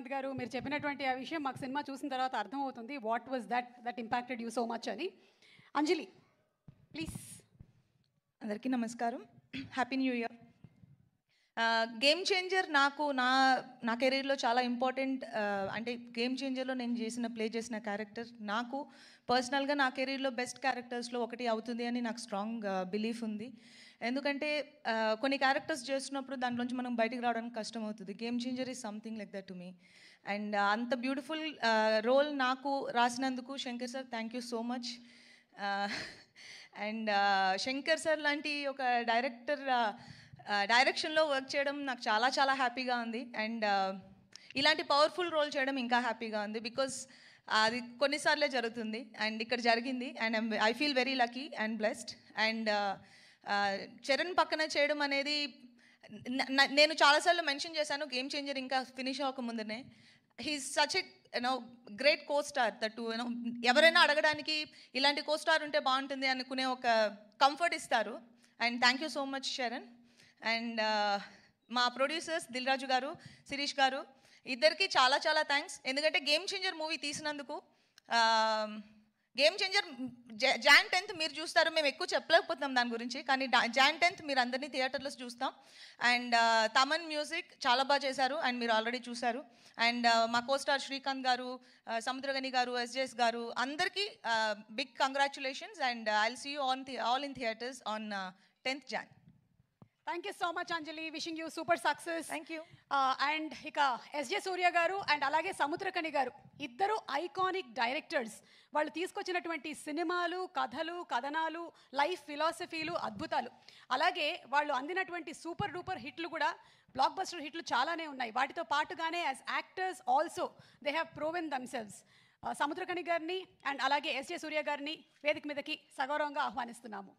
శ్రీకాంత్ గారు మీరు చెప్పినటువంటి ఆ విషయం మాకు సినిమా చూసిన తర్వాత అర్థమవుతుంది. What was that impacted you so much అని. అంజలి ప్లీజ్. అందరికీ నమస్కారం. Happy new year. Game changer నాకు నా కెరీర్లో చాలా ఇంపార్టెంట్. అంటే గేమ్ చేంజర్లో నేను ప్లే చేసిన క్యారెక్టర్ నాకు పర్సనల్గా నా కెరీర్లో బెస్ట్ క్యారెక్టర్స్లో ఒకటి అవుతుంది అని నాకు స్ట్రాంగ్ బిలీఫ్ ఉంది. ఎందుకంటే కొన్ని క్యారెక్టర్స్ చేస్తున్నప్పుడు దాంట్లోంచి మనం బయటికి రావడానికి కష్టం అవుతుంది. Game changer is something like that to me. And అంత బ్యూటిఫుల్ రోల్ నాకు రాసినందుకు Shankar sir thank you so much. And Shankar sir లాంటి ఒక డైరెక్షన్లో వర్క్ చేయడం నాకు చాలా చాలా హ్యాపీగా ఉంది. అండ్ ఇలాంటి పవర్ఫుల్ రోల్ చేయడం ఇంకా హ్యాపీగా ఉంది. బికాజ్ అది కొన్నిసార్లే జరుగుతుంది అండ్ ఇక్కడ జరిగింది. And I feel very lucky and blessed. And Charan పక్కన చేయడం అనేది నేను చాలాసార్లు మెన్షన్ చేశాను గేమ్ చేంజర్ ఇంకా ఫినిష్ అవ్వకముందునే. He's such a great co star that ఎవరైనా అడగడానికి ఇలాంటి కో స్టార్ ఉంటే బాగుంటుంది అనుకునే ఒక కంఫర్ట్ ఇస్తారు. And thank you so much Charan. And మా ప్రొడ్యూసర్స్ దిల్ రాజు గారు, శిరీష్ గారు ఇద్దరికి చాలా చాలా థ్యాంక్స్. ఎందుకంటే గేమ్ చేంజర్ మూవీ తీసినందుకు. గేమ్ చేంజర్ జాన్ 10th మీరు చూస్తారు. మేము ఎక్కువ చెప్పలేకపోతున్నాం దాని గురించి, కానీ జాన్ 10th మీరు అందరినీ థియేటర్లో చూస్తాం. అండ్ తమన్ మ్యూజిక్ చాలా బాగా చేశారు అండ్ మీరు ఆల్రెడీ చూశారు. అండ్ మా కోస్టార్ శ్రీకాంత్ గారు, సముద్రగని గారు, ఎస్జేఎస్ గారు అందరికీ big congratulations. And I will see you all in theatres on 10th Jan. Thank you so much Anjali. Wishing you super success. Thank you. And ఇక ఎస్జే సూర్య గారు అండ్ అలాగే సముద్రకని గారు ఇద్దరు ఐకానిక్ డైరెక్టర్స్. వాళ్ళు తీసుకొచ్చినటువంటి సినిమాలు, కథలు, కథనాలు, లైఫ్ ఫిలాసఫీలు అద్భుతాలు. అలాగే వాళ్ళు అందినటువంటి సూపర్ డూపర్ హిట్లు కూడా, బ్లాక్ బస్టర్ హిట్లు చాలానే ఉన్నాయి. వాటితో పాటుగానే as actors also they have proven themselves. Samuthirakani గారిని అండ్ అలాగే ఎస్జే సూర్య గారిని వేదిక మీదకి సగౌరవంగా ఆహ్వానిస్తున్నాము.